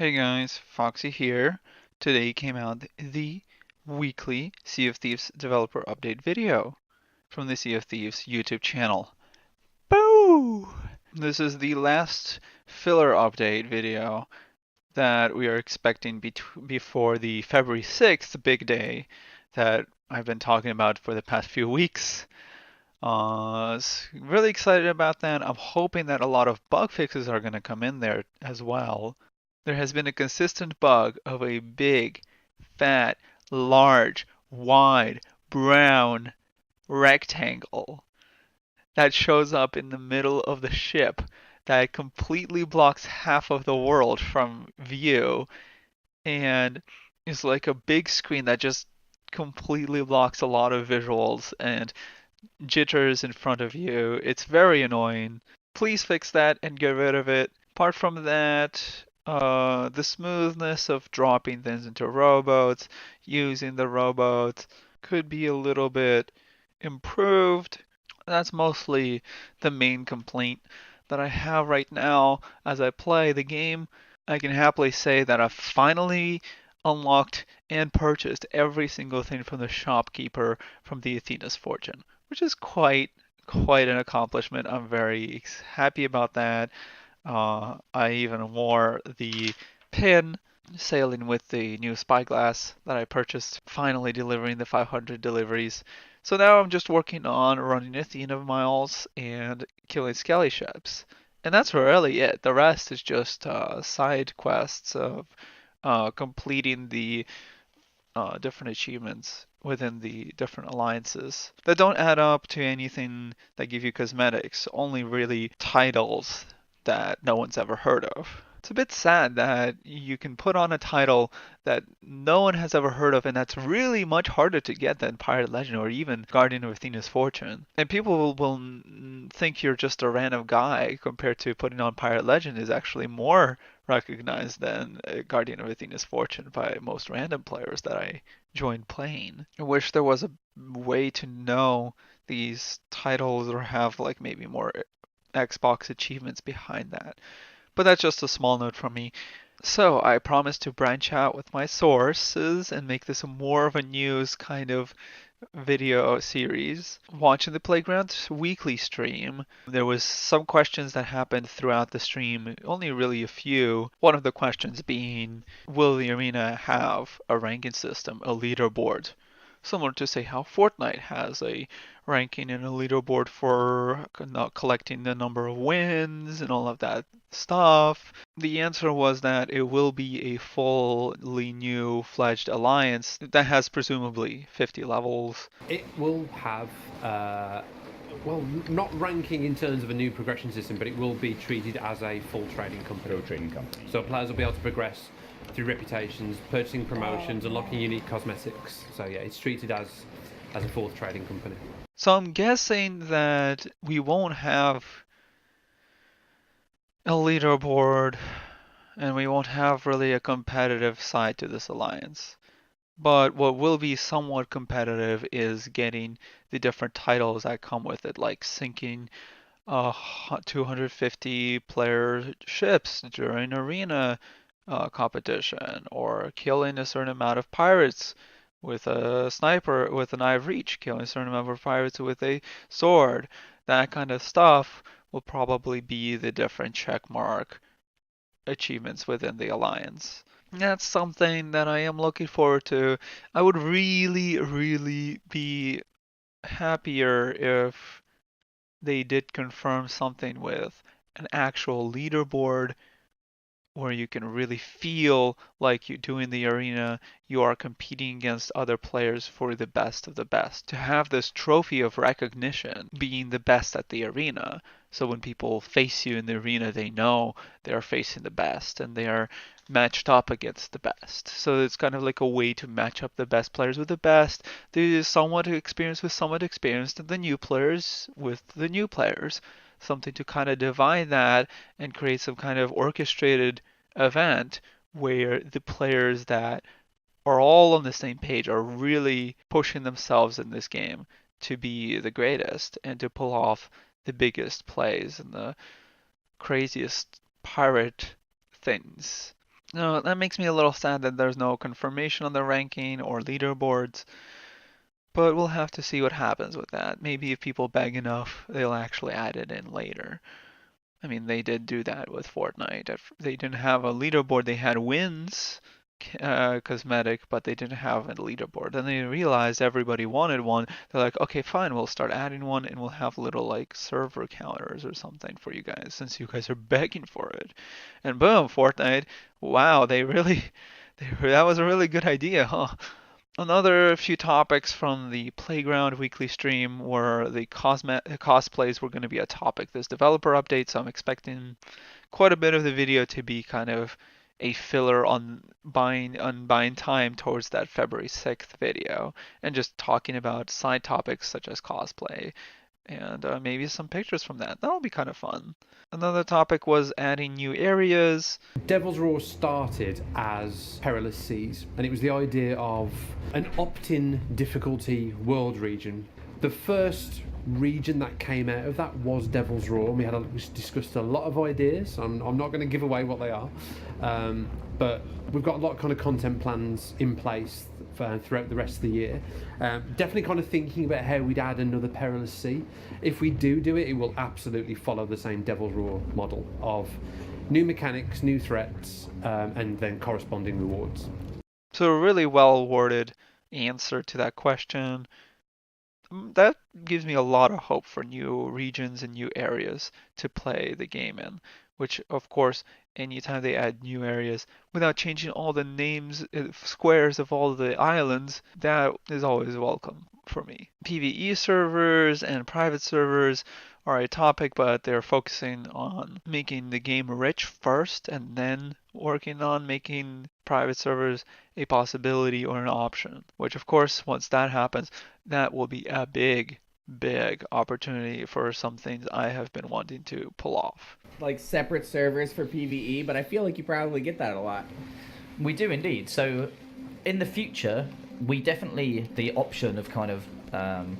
Hey guys, Foxy here. Today came out the weekly Sea of Thieves developer update video from the Sea of Thieves YouTube channel. Boo! This is the last filler update video that we are expecting before the February 6th big day that I've been talking about for the past few weeks. Really excited about that. I'm hoping that a lot of bug fixes are going to come in there as well. There has been a consistent bug of a big, fat, large, wide, brown rectangle that shows up in the middle of the ship that completely blocks half of the world from view and is like a big screen that just completely blocks a lot of visuals and jitters in front of you. It's very annoying. Please fix that and get rid of it. Apart from that, the smoothness of dropping things into rowboats, using the rowboats could be a little bit improved. That's mostly the main complaint that I have right now as I play the game. I can happily say that I've finally unlocked and purchased every single thing from the shopkeeper from the Athena's Fortune, which is quite an accomplishment. I'm very happy about that. I even wore the pin sailing with the new spyglass that I purchased, finally delivering the 500 deliveries. So now I'm just working on running Athena miles and killing skelly ships. And that's really it. The rest is just side quests of completing the different achievements within the different alliances that don't add up to anything that give you cosmetics, only really titles that no one's ever heard of. It's a bit sad that you can put on a title that no one has ever heard of, and that's really much harder to get than Pirate Legend or even Guardian of Athena's Fortune. And people will think you're just a random guy compared to putting on Pirate Legend is actually more recognized than Guardian of Athena's Fortune by most random players that I joined playing. I wish there was a way to know these titles or have like maybe more Xbox achievements behind that. But that's just a small note from me. So I promise to branch out with my sources and make this more of a news kind of video series. Watching the Playground weekly stream, there was some questions that happened throughout the stream, only really a few. One of the questions being, will the arena have a ranking system, a leaderboard? Similar to say how Fortnite has a ranking and a leaderboard for collecting the number of wins and all of that stuff. The answer was that it will be a fully new fledged alliance that has presumably 50 levels. It will have, well, not ranking in terms of a new progression system, but it will be treated as a full trading company. Pro trading company. So players will be able to progress through reputations, purchasing promotions, unlocking unique cosmetics. So yeah, it's treated as a fourth trading company. So I'm guessing that we won't have a leaderboard and we won't have really a competitive side to this alliance. But what will be somewhat competitive is getting the different titles that come with it, like sinking 250 player ships during arena competition, or killing a certain amount of pirates with a sniper with an eye of reach, killing a certain number of pirates with a sword. That kind of stuff will probably be the different checkmark achievements within the alliance. That's something that I am looking forward to. I would really be happier if they did confirm something with an actual leaderboard where you can really feel like you do in the arena, you are competing against other players for the best of the best. To have this trophy of recognition being the best at the arena. So when people face you in the arena, they know they are facing the best and they are matched up against the best. So it's kind of like a way to match up the best players with the best, the somewhat experienced with somewhat experienced, and the new players with the new players. Something to kind of divide that and create some kind of orchestrated event where the players that are all on the same page are really pushing themselves in this game to be the greatest and to pull off the biggest plays and the craziest pirate things. No, that makes me a little sad that there's no confirmation on the ranking or leaderboards, but we'll have to see what happens with that. Maybe if people beg enough, they'll actually add it in later. I mean, they did do that with Fortnite. They didn't have a leaderboard. They had wins, cosmetic, but they didn't have a leaderboard. Then they realized everybody wanted one. They're like, okay, fine, we'll start adding one, and we'll have little like server counters or something for you guys, since you guys are begging for it. And boom, Fortnite. Wow, they really, that was a really good idea, huh? Another few topics from the Playground weekly stream were the cosplays were going to be a topic this developer update, so I'm expecting quite a bit of the video to be kind of a filler on buying time towards that February 6th video and just talking about side topics such as cosplay and maybe some pictures from that. That'll be kind of fun. Another topic was adding new areas. Devil's Roar started as Perilous Seas, and it was the idea of an opt-in difficulty world region. The first region that came out of that was Devil's Roar, and we discussed a lot of ideas. I'm not going to give away what they are, but we've got a lot of kind of content plans in place throughout the rest of the year. Definitely kind of thinking about how we'd add another Perilous Sea. If we do it, it will absolutely follow the same Devil's Roar model of new mechanics, new threats, and then corresponding rewards. So a really well worded answer to that question. That gives me a lot of hope for new regions and new areas to play the game in, which of course, anytime they add new areas without changing all the names, squares of all the islands, that is always welcome for me. PvE servers and private servers are a topic, but they're focusing on making the game rich first and then working on making private servers a possibility or an option, which of course, once that happens, that will be a big, big opportunity for some things I have been wanting to pull off. Like separate servers for PvE, but I feel like you probably get that a lot. We do indeed. So, in the future, we definitely the option of kind of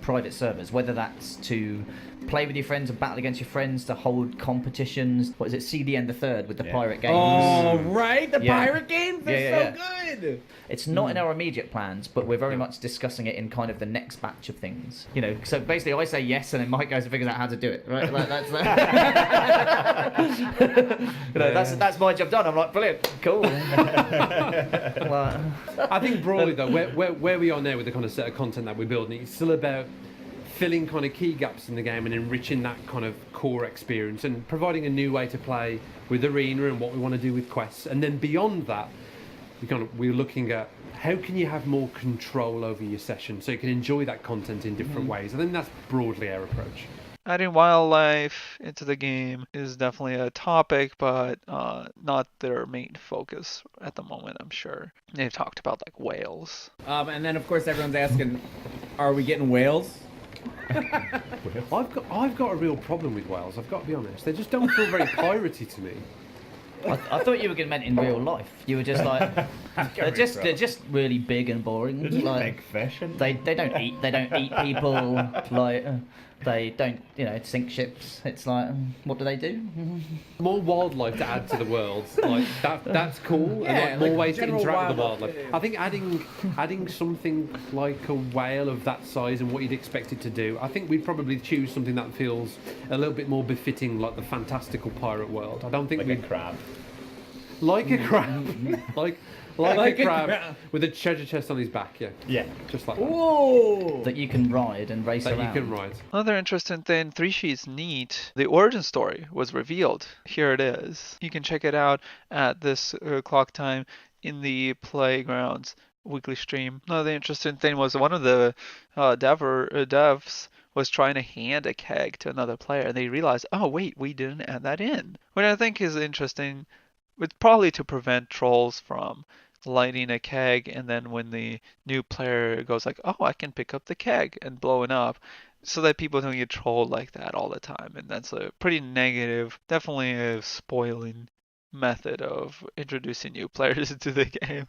private servers, whether that's to play with your friends and battle against your friends, to hold competitions. What is it? CDN the Third with the pirate games. Oh, right, the Yeah. pirate games. They're so good. It's not in our immediate plans, but we're very much discussing it in kind of the next batch of things. You know, so basically I say yes, and then Mike goes and figures out how to do it. Right? Like, that's that's my job done. I'm like, brilliant, cool. I think broadly though, where we are now with the kind of set of content that we're building, it's still about filling kind of key gaps in the game and enriching that kind of core experience and providing a new way to play with Arena and what we want to do with quests. And then beyond that, we're looking at how can you have more control over your session so you can enjoy that content in different ways. I think that's broadly our approach. Adding wildlife into the game is definitely a topic, but not their main focus at the moment, I'm sure. They've talked about like whales. And then of course everyone's asking, are we getting whales? I've got a real problem with whales, I've got to be honest. They just don't feel very piratey to me. I thought you were going to meant in real life. You were just like they're just really big and boring. Like big fish. And... they don't eat people. Like they don't sink ships. It's like what do they do? More wildlife to add to the world, like that's cool. Yeah, and more like ways to general interact with the wildlife. wildlife. I think adding something like a whale of that size and what you'd expect it to do, I think we'd probably choose something that feels a little bit more befitting, like the fantastical pirate world. I don't think like we'd a crab. like a crab, like a crab with a treasure chest on his back. Yeah, just like that. Whoa! That you can ride and race That around. you can ride. Another interesting thing, 3Sheets Neat, the origin story was revealed. Here it is. You can check it out at this clock time in the Playgrounds weekly stream. Another interesting thing was one of the devs was trying to hand a keg to another player, and they realized, oh wait, we didn't add that in. What I think is interesting, it's probably to prevent trolls from lighting a keg, and then when the new player goes like, oh, I can pick up the keg and blow it up, so that people don't get trolled like that all the time. And that's a pretty negative, definitely a spoiling method of introducing new players into the game.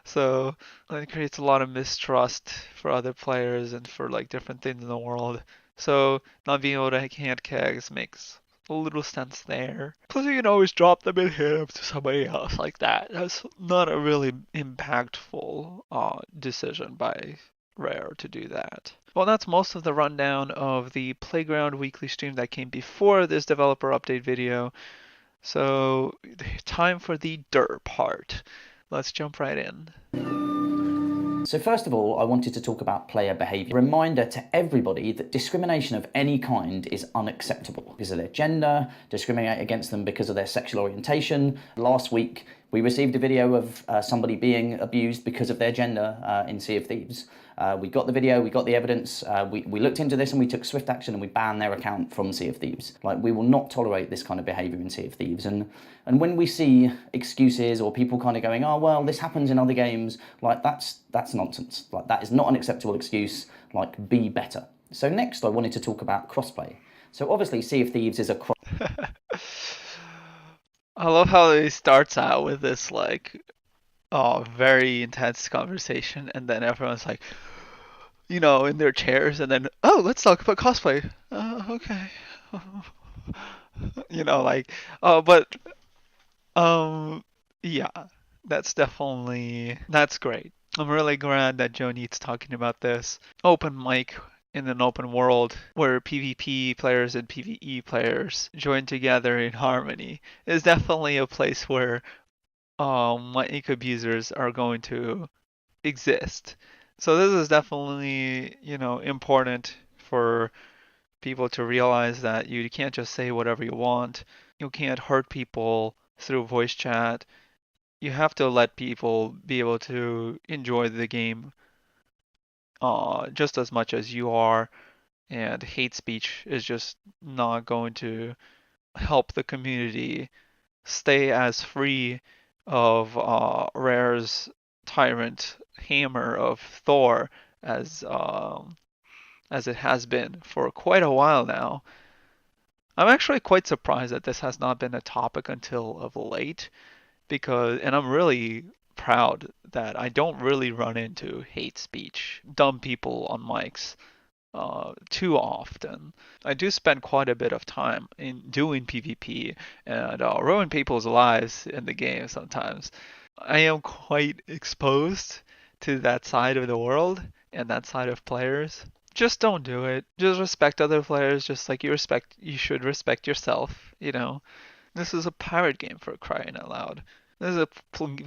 So it creates a lot of mistrust for other players and for like different things in the world. So not being able to hand kegs makes a little sense there. Plus, you can always drop them and hand them to somebody else like that. That's not a really impactful decision by Rare to do that. Well, that's most of the rundown of the Playground weekly stream that came before this developer update video. So, time for the DUR part. Let's jump right in. So first of all, I wanted to talk about player behaviour. Reminder to everybody that discrimination of any kind is unacceptable because of their gender, discriminate against them because of their sexual orientation. Last week, we received a video of somebody being abused because of their gender in Sea of Thieves. We got the video, we got the evidence, we looked into this and we took swift action and we banned their account from Sea of Thieves. Like, we will not tolerate this kind of behaviour in Sea of Thieves. And when we see excuses or people kind of going, oh, well, this happens in other games, like, that's nonsense. Like, that is not an acceptable excuse. Like, be better. So next I wanted to talk about crossplay. So obviously Sea of Thieves is a I love how he starts out with this, like, very intense conversation, and then everyone's like, you know, in their chairs, and then, oh, let's talk about cosplay. Okay. You know, like, but, yeah, that's great. I'm really glad that Joe Neat's talking about this. Open mic in an open world where PvP players and PvE players join together in harmony is definitely a place where mic abusers are going to exist. So this is definitely, you know, important for people to realize that you can't just say whatever you want. You can't hurt people through voice chat. You have to let people be able to enjoy the game just as much as you are, and hate speech is just not going to help the community stay as free of Rare's tyrant hammer of Thor as it has been for quite a while now. I'm actually quite surprised that this has not been a topic until of late, and I'm really proud that I don't really run into hate speech, dumb people on mics too often. I do spend quite a bit of time in doing PvP and ruin people's lives in the game sometimes. I am quite exposed to that side of the world and that side of players. Just don't do it. Just respect other players just like you should respect yourself, you know. This is a pirate game, for crying out loud. This is a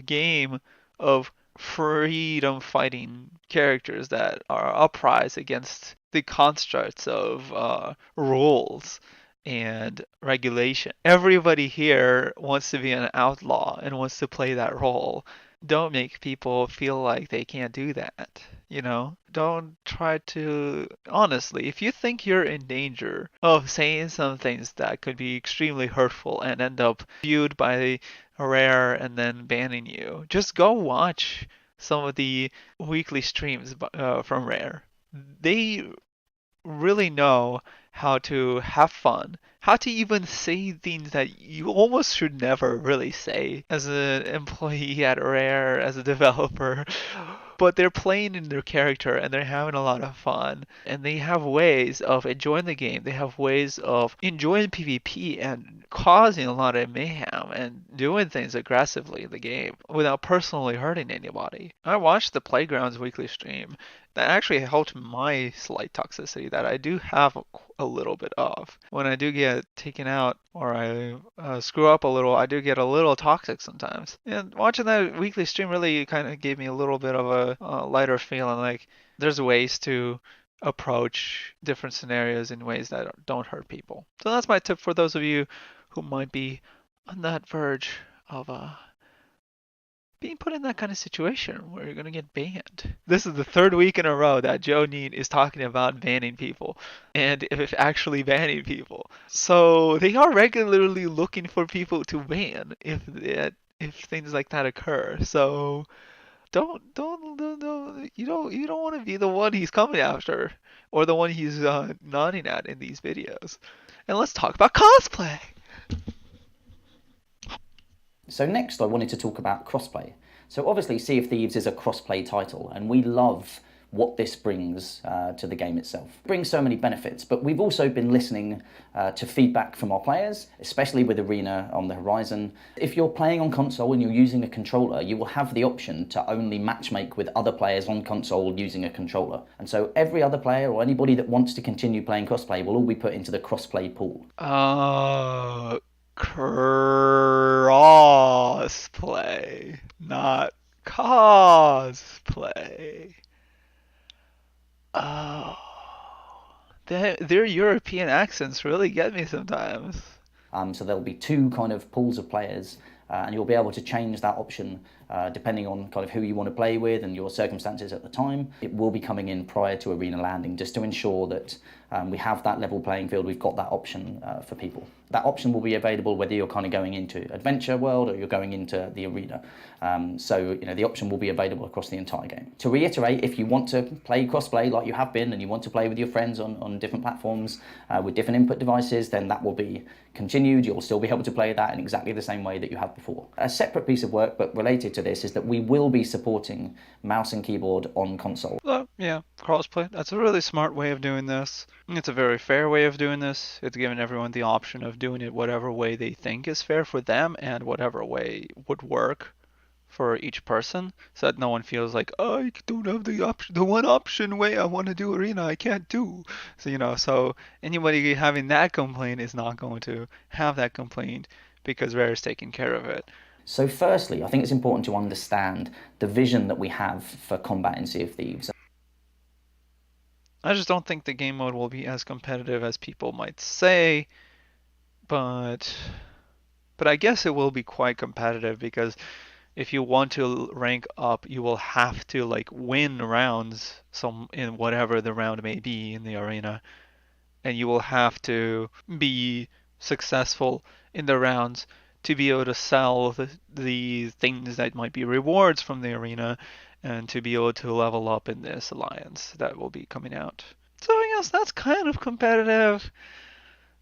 game of freedom fighting characters that are uprise against the constructs of rules and regulation. Everybody here wants to be an outlaw and wants to play that role. Don't make people feel like they can't do that, you know? Don't try to... Honestly, if you think you're in danger of saying some things that could be extremely hurtful and end up viewed by Rare and then banning you, just go watch some of the weekly streams from Rare. They really know how to have fun, how to even say things that you almost should never really say as an employee at Rare, as a developer. But they're playing in their character and they're having a lot of fun. And they have ways of enjoying the game. They have ways of enjoying PvP and causing a lot of mayhem and doing things aggressively in the game without personally hurting anybody. I watched the Playground's weekly stream. That actually helped my slight toxicity that I do have a little bit of. When I do get taken out or I screw up a little, I do get a little toxic sometimes. And watching that weekly stream really kind of gave me a little bit of a lighter feeling, like there's ways to approach different scenarios in ways that don't hurt people. So that's my tip for those of you who might be on that verge of being put in that kind of situation where you're going to get banned. This is the third week in a row that Joe Neat is talking about banning people and if actually banning people. So they are regularly looking for people to ban if things like that occur. So don't you don't want to be the one he's coming after or the one he's nodding at in these videos. And let's talk about cosplay. So next I wanted to talk about crossplay. So obviously Sea of Thieves is a crossplay title and we love what this brings to the game itself. It brings so many benefits, but we've also been listening to feedback from our players, especially with Arena on the horizon. If you're playing on console and you're using a controller, you will have the option to only matchmake with other players on console using a controller. And so every other player or anybody that wants to continue playing crossplay will all be put into the crossplay pool. Crossplay, not cosplay. Oh, their European accents really get me sometimes. So there'll be two kind of pools of players, and you'll be able to change that option depending on kind of who you want to play with and your circumstances at the time. It will be coming in prior to Arena landing, just to ensure that we have that level playing field. We've got that option for people. That option will be available whether you're kind of going into Adventure World or you're going into the Arena. So the option will be available across the entire game. To reiterate, if you want to play crossplay like you have been and you want to play with your friends on different platforms with different input devices, then that will be continued. You'll still be able to play that in exactly the same way that you have before. A separate piece of work but related to this is that we will be supporting mouse and keyboard on console. Yeah, crossplay. That's a really smart way of doing this. It's a very fair way of doing this. It's giving everyone the option of doing it whatever way they think is fair for them and whatever way would work for each person, so that no one feels like, oh, I don't have the one option way I want to do Arena I can't do. So anybody having that complaint is not going to have that complaint because Rare is taking care of it. So firstly, I think it's important to understand the vision that we have for combat in Sea of Thieves. I just don't think the game mode will be as competitive as people might say, but I guess it will be quite competitive because if you want to rank up, you will have to win rounds in whatever the round may be in the arena, and you will have to be successful in the rounds to be able to sell the things that might be rewards from the arena and to be able to level up in this alliance that will be coming out. So I guess that's kind of competitive.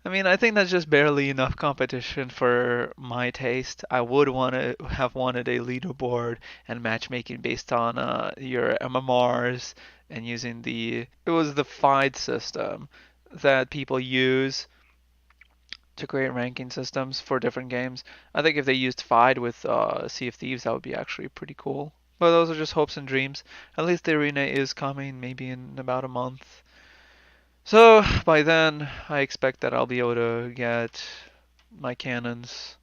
I mean, I think that's just barely enough competition for my taste. I would have wanted a leaderboard and matchmaking based on your MMRs and using it was the FIDE system that people use to create ranking systems for different games. I think if they used FIDE with Sea of Thieves, that would be actually pretty cool. But those are just hopes and dreams. At least the arena is coming, maybe in about a month. So by then, I expect that I'll be able to get my cannons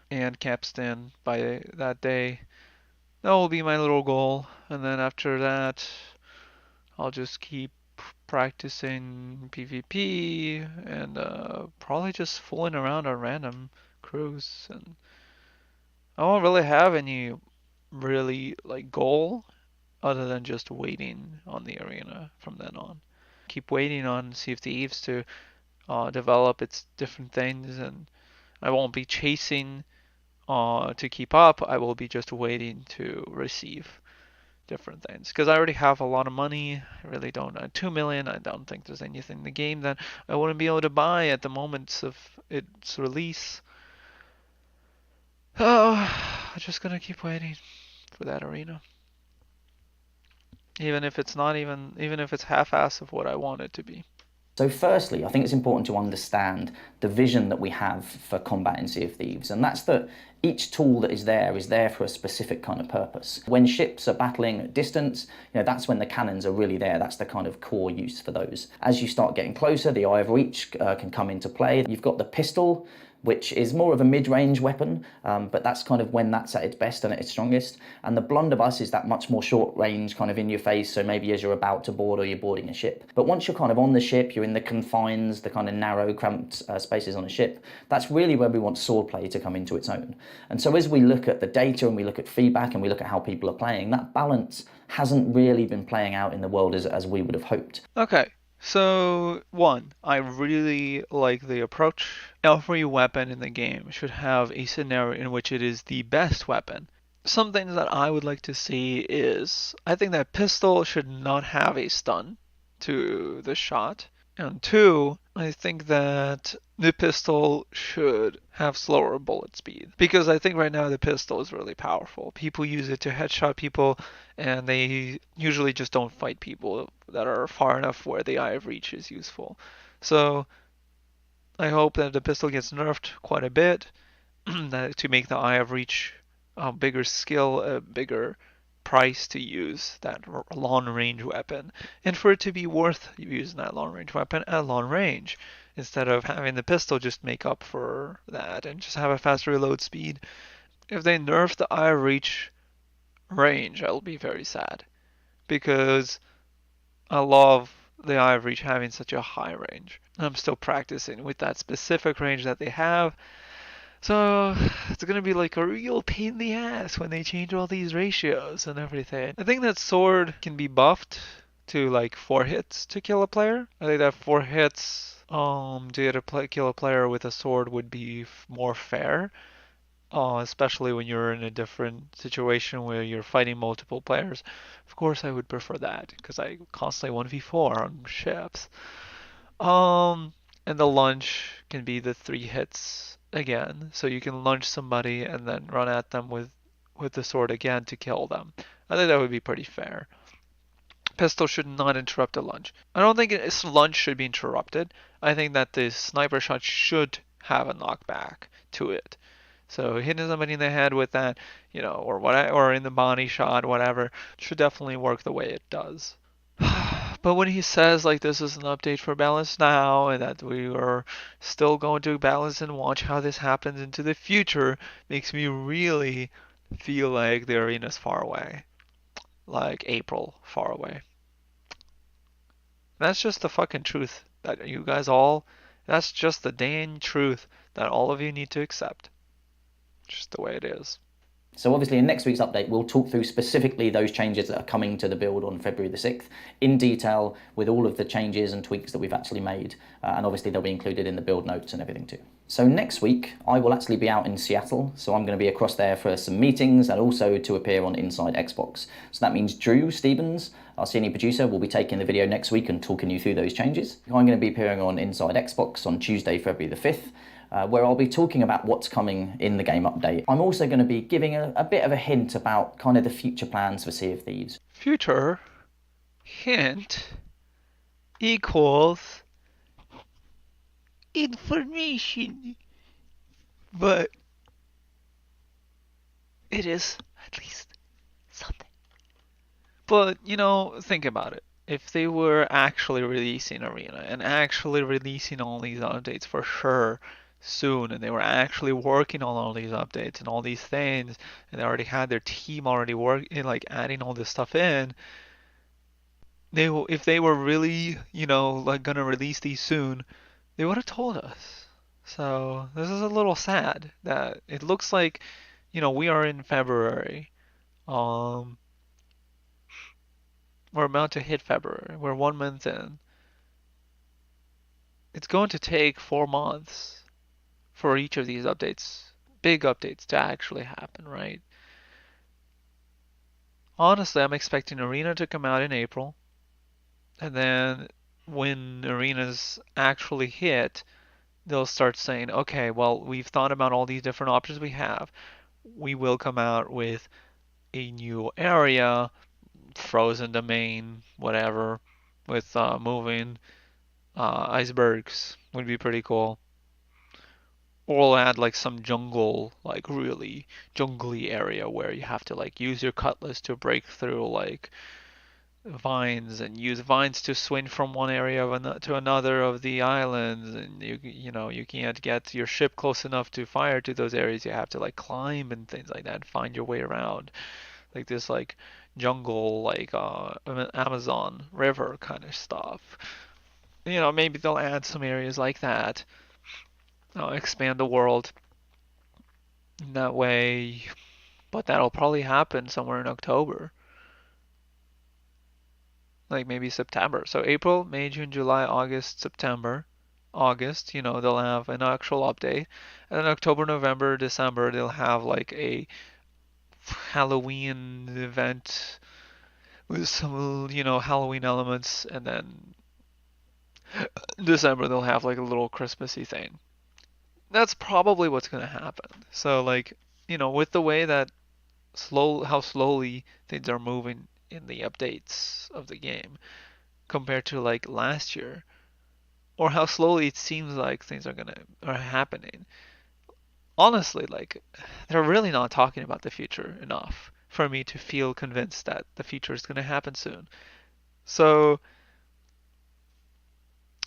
and capstan by that day. That will be my little goal. And then after that, I'll just keep practicing PvP and probably just fooling around on random crews. And I won't really have any really goal other than just waiting on the arena from then on. Keep waiting on Sea of Thieves to develop its different things, and I won't be chasing to keep up. I will be just waiting to receive different things because I already have a lot of money. I really don't. 2 million. I don't think there's anything in the game that I wouldn't be able to buy at the moment of its release. Oh, I'm just gonna keep waiting for that arena. Even if it's half-ass of what I want it to be. So firstly, I think it's important to understand the vision that we have for combat in Sea of Thieves, and that's that each tool that is there for a specific kind of purpose. When ships are battling at distance, that's when the cannons are really there. That's the kind of core use for those. As you start getting closer, the Eye of Reach can come into play. You've got the pistol, which is more of a mid-range weapon, but that's kind of when that's at its best and at its strongest. And the blunderbuss is that much more short-range, kind of in your face, so maybe as you're about to board or you're boarding a ship. But once you're kind of on the ship, you're in the confines, the kind of narrow, cramped spaces on a ship, that's really where we want swordplay to come into its own. And so as we look at the data and we look at feedback and we look at how people are playing, that balance hasn't really been playing out in the world as we would have hoped. Okay. So, one, I really like the approach. Every weapon in the game should have a scenario in which it is the best weapon. Some things that I would like to see is, I think that pistol should not have a stun to the shot. And two, I think that the pistol should have slower bullet speed. Because I think right now the pistol is really powerful. People use it to headshot people, and they usually just don't fight people that are far enough where the eye of reach is useful. So I hope that the pistol gets nerfed quite a bit to make the eye of reach a bigger skill, a bigger price to use that long range weapon, and for it to be worth using that long range weapon at long range instead of having the pistol just make up for that and just have a faster reload speed. If they nerf the eye of reach range, I'll be very sad because I love the eye of reach having such a high range. I'm still practicing with that specific range that they have. So it's gonna be like a real pain in the ass when they change all these ratios and everything. I think that sword can be buffed to like 4 hits to kill a player. I think that 4 hits to kill a player with a sword would be more fair. Especially when you're in a different situation where you're fighting multiple players. Of course, I would prefer that because I constantly 1v4 on ships. Um, and the lunge can be the 3 hits again, so you can lunge somebody and then run at them with the sword again to kill them. I think that would be pretty fair. Pistol should not interrupt a lunge. I don't think its lunge should be interrupted. I think that the sniper shot should have a knockback to it. So hitting somebody in the head with that, or or in the body shot, whatever, should definitely work the way it does. But when he says like this is an update for balance now and that we are still going to balance and watch how this happens into the future, makes me really feel like the arena's far away. Like April far away. That's just the fucking truth that you guys all, that's just the dang truth that all of you need to accept. Just the way it is. So obviously in next week's update, we'll talk through specifically those changes that are coming to the build on February the 6th in detail with all of the changes and tweaks that we've actually made. And obviously they'll be included in the build notes and everything too. So next week, I will actually be out in Seattle. So I'm going to be across there for some meetings and also to appear on Inside Xbox. So that means Drew Stevens, our senior producer, will be taking the video next week and talking you through those changes. I'm going to be appearing on Inside Xbox on Tuesday, February the 5th. Where I'll be talking about what's coming in the game update. I'm also going to be giving a bit of a hint about kind of the future plans for Sea of Thieves. Future hint equals information. But it is at least something. But, think about it. If they were actually releasing Arena and actually releasing all these updates for sure soon, and they were actually working on all these updates and all these things, and they already had their team already working, like adding all this stuff in, if they were really, like gonna release these soon, they would have told us. So this is a little sad that it looks like, we are in February. Um, we're about to hit February. We're 1 month in. It's going to take 4 months for each of these updates, big updates, to actually happen, right? Honestly, I'm expecting Arena to come out in April, and then when Arenas actually hit, they'll start saying, okay, well, we've thought about all these different options we have. We will come out with a new area, frozen domain, whatever, with moving icebergs would be pretty cool. Or we'll add like some jungle, like really jungly area where you have to like use your cutlass to break through like vines and use vines to swing from one area to another of the islands, and you can't get your ship close enough to fire to those areas. You have to like climb and things like that, find your way around like this like jungle like Amazon river kind of stuff. Maybe they'll add some areas like that, expand the world in that way, but that'll probably happen somewhere in October, like maybe September. So April, May, June, July, August, September. August, they'll have an actual update. And then October, November, December, they'll have like a Halloween event with some, Halloween elements. And then December they'll have like a little Christmassy thing. That's probably what's gonna happen. So like, with the way that how slowly things are moving in the updates of the game compared to like last year, or how slowly it seems like things are happening. Honestly, like they're really not talking about the future enough for me to feel convinced that the future is gonna happen soon. So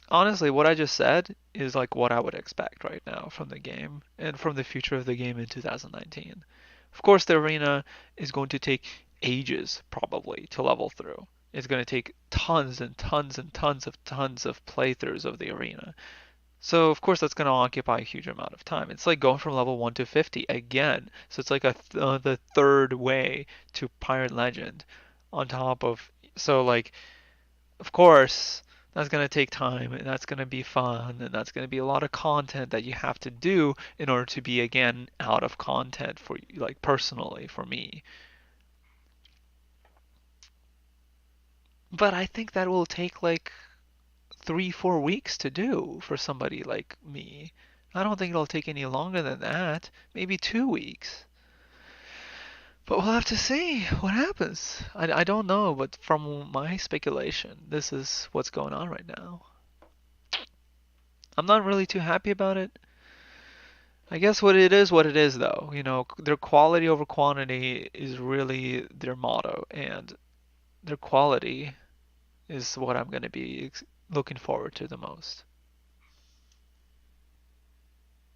honestly, what I just said is like what I would expect right now from the game and from the future of the game in 2019. Of course, the arena is going to take ages probably to level through. It's going to take tons and tons and tons of playthroughs of the arena. So of course that's going to occupy a huge amount of time. It's like going from level 1 to 50 again. So it's like the third way to Pirate Legend on top of, so like, of course, that's going to take time and that's going to be fun and that's going to be a lot of content that you have to do in order to be again out of content for you, like personally for me. But I think that will take like 3, 4 weeks to do for somebody like me. I don't think it'll take any longer than that. Maybe 2 weeks. But we'll have to see what happens. I don't know, but from my speculation, this is what's going on right now. I'm not really too happy about it. I guess what it is though. Their quality over quantity is really their motto, and their quality is what I'm going to be looking forward to the most.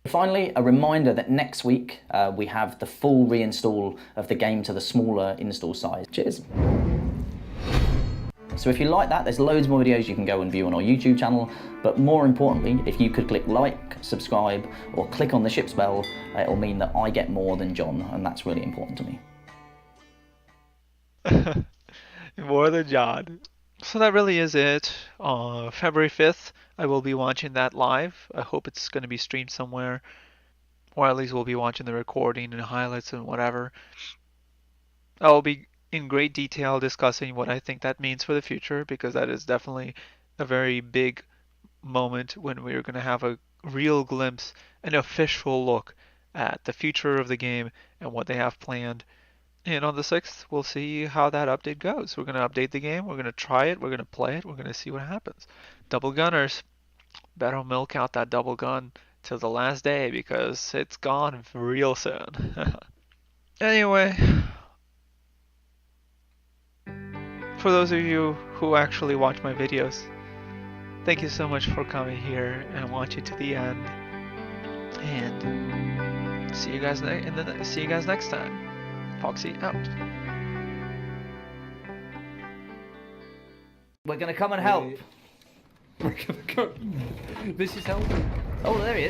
Finally, a reminder that next week we have the full reinstall of the game to the smaller install size. Cheers. So if you like that, there's loads more videos you can go and view on our YouTube channel, but more importantly, if you could click like, subscribe, or click on the ship's bell, it'll mean that I get more than John, and that's really important to me. More than John. So that really is it. February 5th, I will be watching that live. I hope it's going to be streamed somewhere, or at least we'll be watching the recording and highlights and whatever. I will be in great detail discussing what I think that means for the future, because that is definitely a very big moment when we're going to have a real glimpse, an official look at the future of the game and what they have planned. And on the 6th, we'll see how that update goes. We're going to update the game, we're going to try it, we're going to play it, we're going to see what happens. Double gunners, better milk out that double gun till the last day because it's gone real soon. Anyway, for those of you who actually watch my videos, thank you so much for coming here and watching to the end. And see you guys next time. Foxy out. We're gonna come and help. This is helping. Oh, there he is.